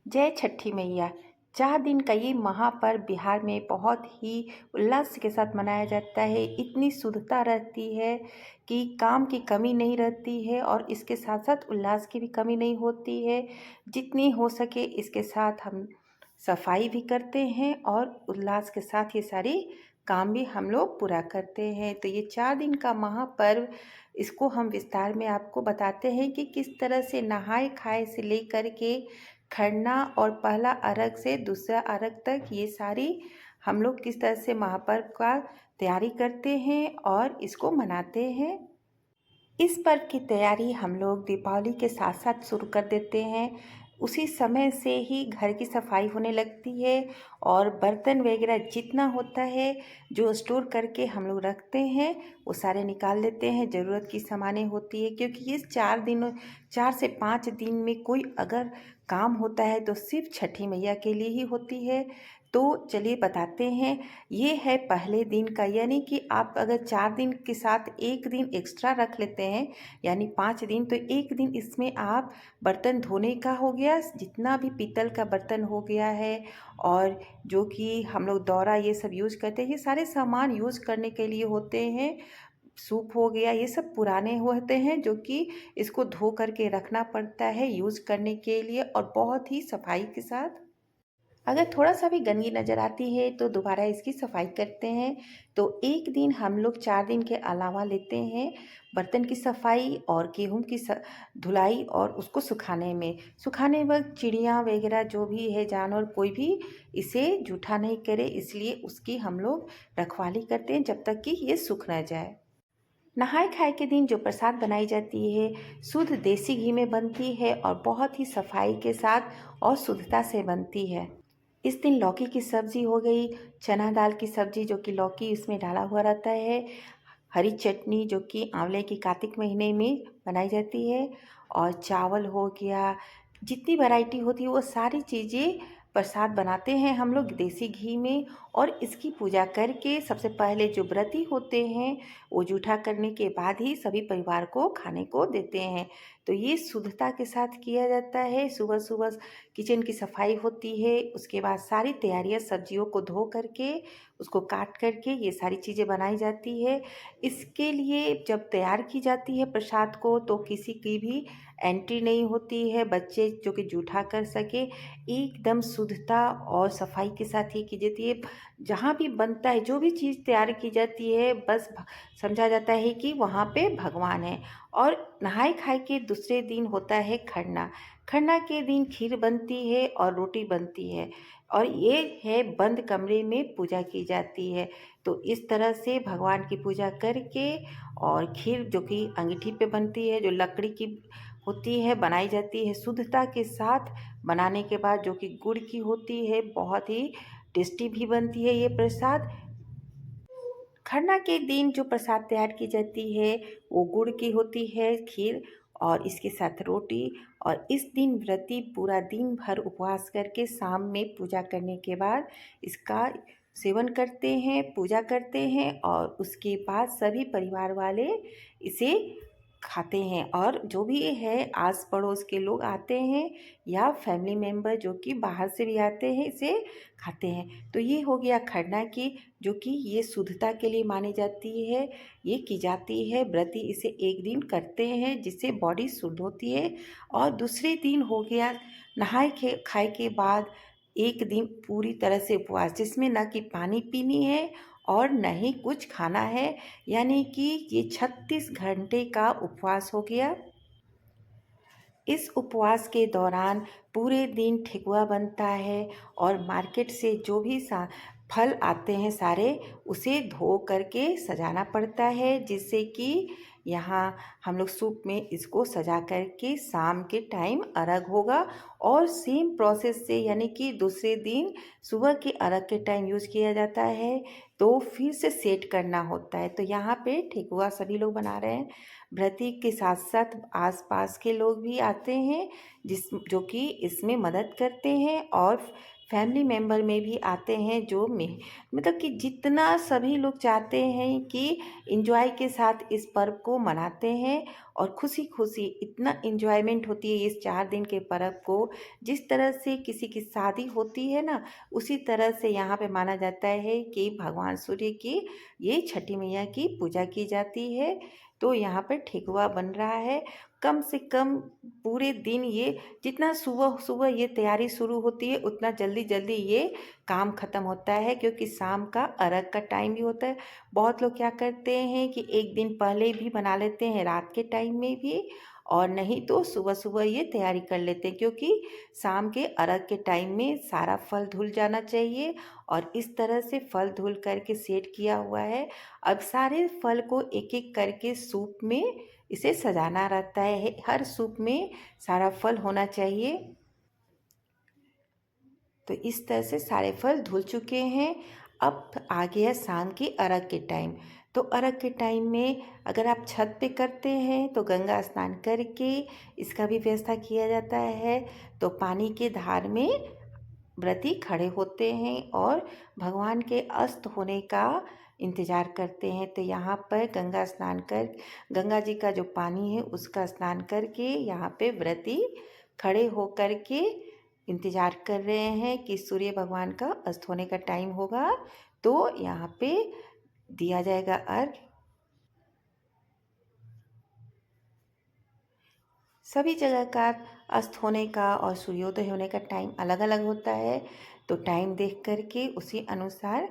जय छठी मैया। 4 दिन का ये महापर्व बिहार में बहुत ही उल्लास के साथ मनाया जाता है। इतनी शुद्धता रहती है कि काम की कमी नहीं रहती है और इसके साथ-साथ उल्लास की भी कमी नहीं होती है। जितनी हो सके इसके साथ हम सफाई भी करते हैं और उल्लास के साथ ये सारी काम भी हम लोग पूरा करते हैं। तो ये 4 दिन का महापर्व, इसको हम विस्तार में आपको बताते हैं कि किस तरह से नहाए-खाए से लेकर के खरना और पहला अर्घ से दूसरा अर्घ तक ये सारी हम लोग किस तरह से महापर्व का तैयारी करते हैं और इसको मनाते हैं। इस पर्व की तैयारी हम लोग दीपावली के साथ-साथ शुरू कर देते हैं। उसी समय से ही घर की सफाई होने लगती है और बर्तन वगैरह जितना होता है, जो स्टोर करके हम लोग रखते हैं, वो सारे निकाल लेते हैं। ज़रूरत की सामानें होती है क्योंकि इस 4 से 5 दिन में कोई अगर काम होता है तो सिर्फ छठी मैया के लिए ही होती है। तो चलिए बताते हैं। ये है पहले दिन का, यानी कि आप अगर 4 दिन के साथ 1 दिन एक्स्ट्रा रख लेते हैं, यानी 5 दिन, तो 1 दिन इसमें आप बर्तन धोने का हो गया, जितना भी पीतल का बर्तन हो गया है और जो कि हम लोग दौरा ये सब यूज़ करते हैं, ये सारे सामान यूज़ करने के लिए होते हैं। सूप हो गया, ये सब पुराने होते हैं जो कि इसको धो कर के रखना पड़ता है यूज़ करने के लिए और बहुत ही सफाई के साथ। अगर थोड़ा-सा भी गंदगी नज़र आती है तो दोबारा इसकी सफाई करते हैं। तो 1 दिन हम लोग 4 दिन के अलावा लेते हैं बर्तन की सफाई और गेहूँ की धुलाई और उसको सुखाने में। सुखाने वक़्त चिड़िया वगैरह जो भी है जानवर, कोई भी इसे जूठा नहीं करे, इसलिए उसकी हम लोग रखवाली करते हैं जब तक कि ये सूख ना जाए। नहाए-खाए के दिन जो प्रसाद बनाई जाती है, शुद्ध देसी घी में बनती है और बहुत ही सफाई के साथ और शुद्धता से बनती है। इस दिन लौकी की सब्ज़ी हो गई, चना दाल की सब्ज़ी जो कि लौकी इसमें डाला हुआ रहता है, हरी चटनी जो कि आंवले की कार्तिक महीने में बनाई जाती है और चावल हो गया, जितनी वैरायटी होती है वो सारी चीज़ें प्रसाद बनाते हैं हम लोग देसी घी में। और इसकी पूजा करके सबसे पहले जो व्रती होते हैं वो जूठा करने के बाद ही सभी परिवार को खाने को देते हैं। तो ये शुद्धता के साथ किया जाता है। सुबह-सुबह किचन की सफाई होती है, उसके बाद सारी तैयारियाँ सब्जियों को धो करके उसको काट करके ये सारी चीज़ें बनाई जाती है। इसके लिए जब तैयार की जाती है प्रसाद को तो किसी की भी एंट्री नहीं होती है, बच्चे जो कि जूठा कर सके, एकदम शुद्धता और सफाई के साथ ही की जाती है। जहाँ भी बनता है, जो भी चीज़ तैयार की जाती है, बस समझा जाता है कि वहाँ पे भगवान है। और नहाए-खाए के दूसरे दिन होता है खरना। खरना के दिन खीर बनती है और रोटी बनती है और ये है बंद कमरे में पूजा की जाती है। तो इस तरह से भगवान की पूजा करके और खीर जो कि अंगीठी पे बनती है, जो लकड़ी की होती है, बनाई जाती है शुद्धता के साथ बनाने के बाद, जो कि गुड़ की होती है, बहुत ही टेस्टी भी बनती है ये प्रसाद। खरना के दिन जो प्रसाद तैयार की जाती है वो गुड़ की होती है खीर और इसके साथ रोटी। और इस दिन व्रती पूरा दिन भर उपवास करके शाम में पूजा करने के बाद इसका सेवन करते हैं, पूजा करते हैं और उसके बाद सभी परिवार वाले इसे खाते हैं और जो भी है आस पड़ोस के लोग आते हैं या फैमिली मेम्बर जो कि बाहर से भी आते हैं इसे खाते हैं। तो ये हो गया खरना की, जो कि ये शुद्धता के लिए मानी जाती है, ये की जाती है। व्रती इसे 1 दिन करते हैं जिससे बॉडी शुद्ध होती है। और दूसरे दिन हो गया नहाए खाए के बाद 1 दिन पूरी तरह से उपवास, जिसमें ना कि पानी पीनी है और न ही कुछ खाना है, यानी कि ये 36 घंटे का उपवास हो गया। इस उपवास के दौरान पूरे दिन ठेकुआ बनता है और मार्केट से जो भी फल आते हैं सारे, उसे धो करके सजाना पड़ता है, जिससे कि यहाँ हम लोग सूप में इसको सजा करके शाम के टाइम अर्घ होगा। और सेम प्रोसेस से, यानी कि दूसरे दिन सुबह के अर्घ के टाइम यूज़ किया जाता है, तो फिर से सेट करना होता है। तो यहाँ पे ठेकुआ सभी लोग बना रहे हैं। व्रती के साथ साथ आस-पास के लोग भी आते हैं जो कि इसमें मदद करते हैं और फैमिली मेंबर में भी आते हैं जो में मतलब कि जितना सभी लोग चाहते हैं कि एंजॉय के साथ इस पर्व को मनाते हैं। हैं और खुशी-खुशी इतना एन्जॉयमेंट होती है इस 4 दिन के पर्व को। जिस तरह से किसी की शादी होती है ना, उसी तरह से यहाँ पे माना जाता है कि भगवान सूर्य की ये छठी मैया की पूजा की जाती है। तो यहाँ पर ठेकुआ बन रहा है। कम से कम पूरे दिन ये जितना सुबह-सुबह ये तैयारी शुरू होती है, उतना जल्दी-जल्दी ये काम ख़त्म होता है, क्योंकि शाम का अर्घ का टाइम भी होता है। बहुत लोग क्या करते हैं कि एक दिन पहले भी बना लेते हैं, रात के टाइम में भी, और नहीं तो सुबह-सुबह ये तैयारी कर लेते हैं, क्योंकि शाम के अर्घ के टाइम में सारा फल धुल जाना चाहिए। और इस तरह से फल धुल कर के सेट किया हुआ है। अब सारे फल को एक-एक करके सूप में इसे सजाना रहता है। हर सूप में सारा फल होना चाहिए। तो इस तरह से सारे फल धुल चुके हैं। अब आ गया शाम की अर्घ के टाइम। तो अर्घ के टाइम में अगर आप छत पे करते हैं तो गंगा स्नान करके इसका भी व्यवस्था किया जाता है। तो पानी के धार में व्रती खड़े होते हैं और भगवान के अस्त होने का इंतज़ार करते हैं। तो यहाँ पर गंगा स्नान कर गंगा जी का जो पानी है उसका स्नान करके यहाँ पे व्रती खड़े होकर के इंतज़ार कर रहे हैं कि सूर्य भगवान का अस्त होने का टाइम होगा, तो यहाँ पे दिया जाएगा अर्घ। सभी जगह का अस्त होने का और सूर्योदय होने का टाइम अलग-अलग होता है। तो टाइम देख कर के उसी अनुसार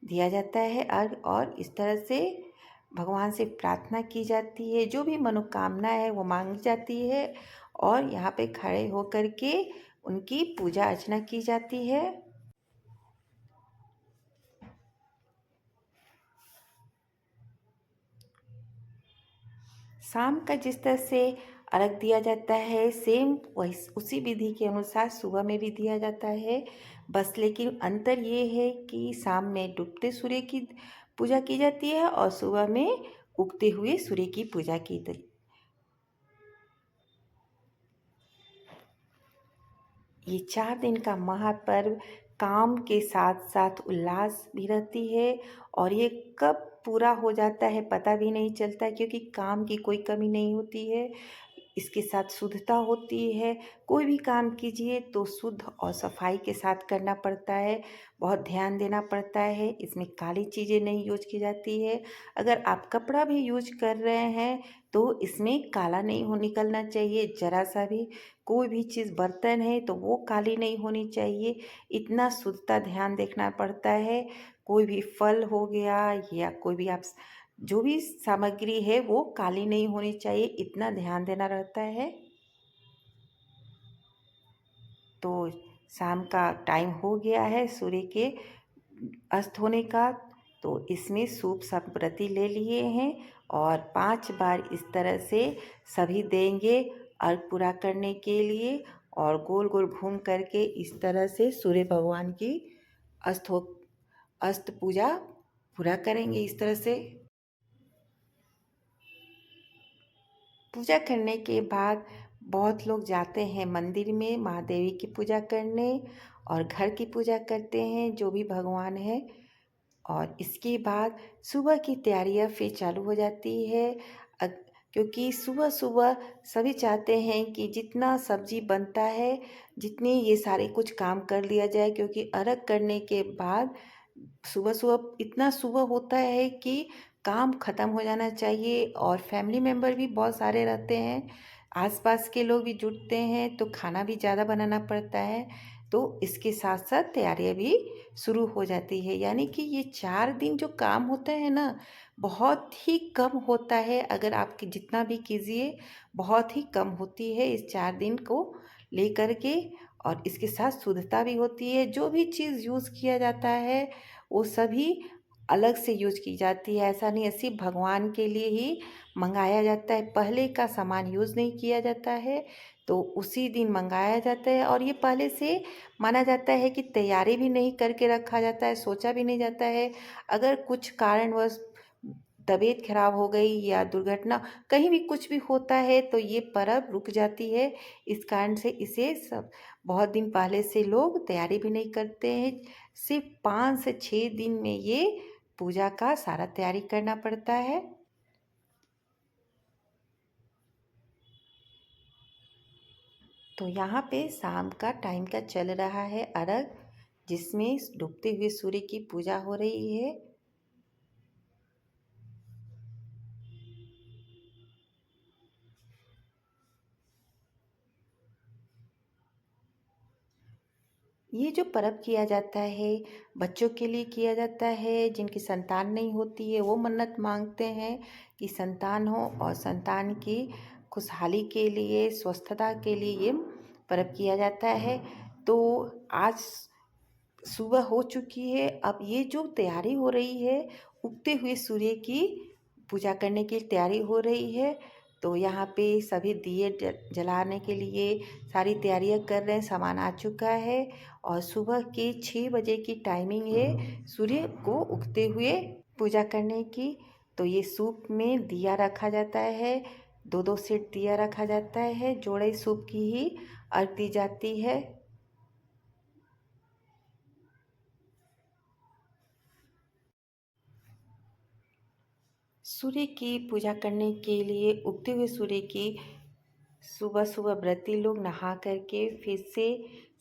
दिया जाता है अर्घ, और इस तरह से भगवान से प्रार्थना की जाती है। जो भी मनोकामना है वो मांगी जाती है और यहाँ पे खड़े होकर के उनकी पूजा अर्चना की जाती है। शाम का जिस तरह से अर्घ दिया जाता है, सेम वही उसी विधि के अनुसार सुबह में भी दिया जाता है। बस लेकिन अंतर ये है कि शाम में डूबते सूर्य की पूजा की जाती है और सुबह में उगते हुए सूर्य की पूजा की। ये 4 दिन का महापर्व काम के साथ-साथ उल्लास भी रहती है, और ये कब पूरा हो जाता है पता भी नहीं चलता, क्योंकि काम की कोई कमी नहीं होती है। इसके साथ शुद्धता होती है। कोई भी काम कीजिए तो शुद्ध और सफाई के साथ करना पड़ता है। बहुत ध्यान देना पड़ता है। इसमें काली चीज़ें नहीं यूज़ की जाती है। अगर आप कपड़ा भी यूज़ कर रहे हैं तो इसमें काला नहीं हो निकलना चाहिए ज़रा-सा भी। कोई भी चीज़ बर्तन है तो वो काली नहीं होनी चाहिए। इतना शुद्धता ध्यान देखना पड़ता है। कोई भी फल हो गया या कोई भी आप जो भी सामग्री है वो काली नहीं होनी चाहिए, इतना ध्यान देना रहता है। तो शाम का टाइम हो गया है सूर्य के अस्त होने का। तो इसमें सूप सब व्रती ले लिए हैं और 5 बार इस तरह से सभी देंगे अर्घ पूरा करने के लिए, और गोल-गोल घूम करके इस तरह से सूर्य भगवान की अस्त हो अस्त पूजा पूरा करेंगे इस तरह से। पूजा करने के बाद बहुत लोग जाते हैं मंदिर में महादेवी की पूजा करने, और घर की पूजा करते हैं जो भी भगवान है। और इसके बाद सुबह की तैयारियां फिर चालू हो जाती है। अ- क्योंकि सुबह-सुबह सभी चाहते हैं कि जितना सब्जी बनता है, जितनी ये सारे कुछ काम कर लिया जाए, क्योंकि अर्घ करने के बाद सुबह-सुबह इतना सुबह होता है कि काम ख़त्म हो जाना चाहिए, और फैमिली मेम्बर भी बहुत सारे रहते हैं। आस-पास के लोग भी जुटते हैं तो खाना भी ज़्यादा बनाना पड़ता है। तो इसके साथ-साथ तैयारियाँ भी शुरू हो जाती है। यानी कि ये 4 दिन जो काम होता है ना, बहुत ही कम होता है। अगर आप जितना भी कीजिए, बहुत ही कम होती है इस 4 दिन को लेकर के। और इसके साथ शुद्धता भी होती है। जो भी चीज़ यूज़ किया जाता है वो सभी अलग से यूज़ की जाती है। ऐसा नहीं है सिर्फ भगवान के लिए ही मंगाया जाता है। पहले का सामान यूज़ नहीं किया जाता है, तो उसी दिन मंगाया जाता है। और ये पहले से माना जाता है कि तैयारी भी नहीं करके रखा जाता है, सोचा भी नहीं जाता है। अगर कुछ कारणवश तबीयत खराब हो गई या दुर्घटना कहीं भी कुछ भी होता है तो ये पर्व रुक जाती है। इस कारण से इसे सब बहुत दिन पहले से लोग तैयारी भी नहीं करते हैं। सिर्फ 5 से 6 दिन में ये पूजा का सारा तैयारी करना पड़ता है। तो यहाँ पे शाम का टाइम का चल रहा है अर्घ, जिसमें डूबते हुए सूर्य की पूजा हो रही है। ये जो पर्व किया जाता है, बच्चों के लिए किया जाता है। जिनकी संतान नहीं होती है वो मन्नत मांगते हैं कि संतान हो, और संतान की खुशहाली के लिए, स्वस्थता के लिए ये पर्व किया जाता है। तो आज सुबह हो चुकी है। अब ये जो तैयारी हो रही है, उगते हुए सूर्य की पूजा करने की तैयारी हो रही है। तो यहाँ पे सभी दिए जलाने के लिए सारी तैयारियां कर रहे हैं, सामान आ चुका है। और सुबह के 6 बजे की टाइमिंग है सूर्य को उगते हुए पूजा करने की। तो ये सूप में दिया रखा जाता है, 2-2 सेट दिया रखा जाता है, जोड़े सूप की ही अर्घ दी जाती है। सूर्य की पूजा करने के लिए उगते हुए सूर्य की सुबह सुबह व्रती लोग नहा करके फिर से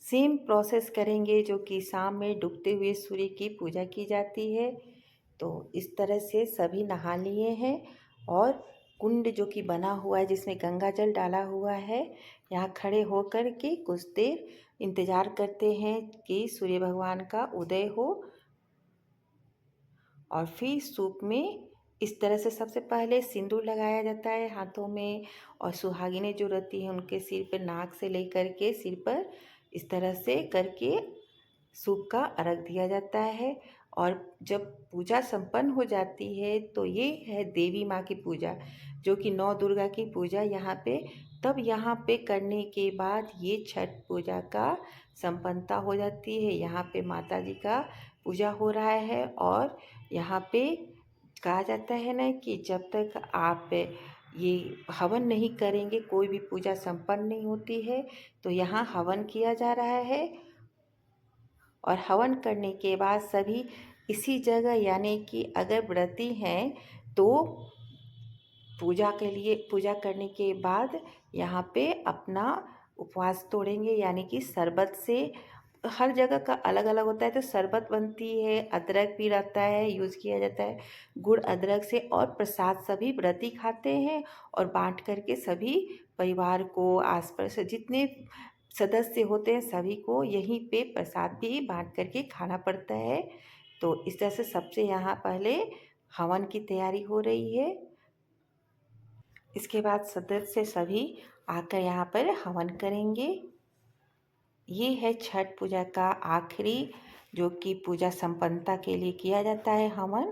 सेम प्रोसेस करेंगे जो कि शाम में डूबते हुए सूर्य की पूजा की जाती है। तो इस तरह से सभी नहा लिए हैं, और कुंड जो कि बना हुआ है जिसमें गंगा जल डाला हुआ है, यहाँ खड़े होकर के कुछ देर इंतज़ार करते हैं कि सूर्य भगवान का उदय हो। और फिर सूप में इस तरह से सबसे पहले सिंदूर लगाया जाता है हाथों में, और सुहागिनें जो रहती हैं उनके सिर पर नाक से लेकर के सिर पर इस तरह से करके सूप का अर्घ दिया जाता है। और जब पूजा संपन्न हो जाती है तो ये है देवी माँ की पूजा, जो कि नौ दुर्गा की पूजा यहाँ पे, तब यहाँ पे करने के बाद ये छठ पूजा का संपन्नता हो जाती है। यहाँ पे माता जी का पूजा हो रहा है, और यहाँ पे कहा जाता है ना कि जब तक आप ये हवन नहीं करेंगे कोई भी पूजा संपन्न नहीं होती है। तो यहाँ हवन किया जा रहा है, और हवन करने के बाद सभी इसी जगह, यानी कि अगर व्रती हैं तो पूजा के लिए, पूजा करने के बाद यहाँ पे अपना उपवास तोड़ेंगे, यानी कि शरबत से, हर जगह का अलग अलग होता है। तो शरबत बनती है, अदरक भी रहता है, यूज़ किया जाता है गुड़ अदरक से, और प्रसाद सभी व्रती खाते हैं, और बांट करके सभी परिवार को, आस पास जितने सदस्य होते हैं सभी को यहीं पे प्रसाद भी बांट करके खाना पड़ता है। तो इस तरह से सबसे यहाँ पहले हवन की तैयारी हो रही है। इसके बाद सदस्य सभी आकर यहाँ पर हवन करेंगे। ये है छठ पूजा का आखिरी, जो कि पूजा संपन्नता के लिए किया जाता है हवन।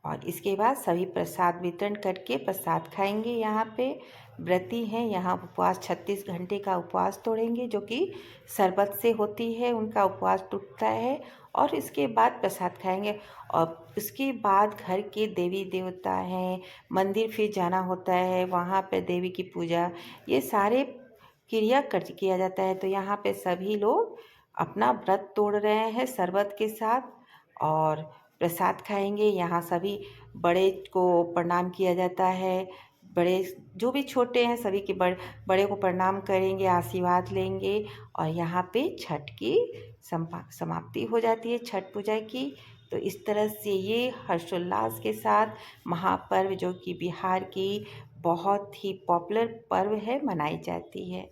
और इसके बाद सभी प्रसाद वितरण करके प्रसाद खाएंगे। यहाँ पे व्रती हैं, यहाँ उपवास 36 घंटे का उपवास तोड़ेंगे, जो कि शरबत से होती है, उनका उपवास टूटता है। और इसके बाद प्रसाद खाएंगे, और उसके बाद घर के देवी देवता हैं, मंदिर फिर जाना होता है, वहाँ पे देवी की पूजा, ये सारे क्रिया कर किया जाता है। तो यहाँ पे सभी लोग अपना व्रत तोड़ रहे हैं शरबत के साथ, और प्रसाद खाएंगे। यहाँ सभी बड़े को प्रणाम किया जाता है, बड़े जो भी छोटे हैं सभी के बड़े को प्रणाम करेंगे, आशीर्वाद लेंगे। और यहाँ पे छठ की समाप्ति हो जाती है छठ पूजा की। तो इस तरह से ये हर्षोल्लास के साथ महापर्व, जो कि बिहार की बहुत ही पॉपुलर पर्व है, मनाई जाती है।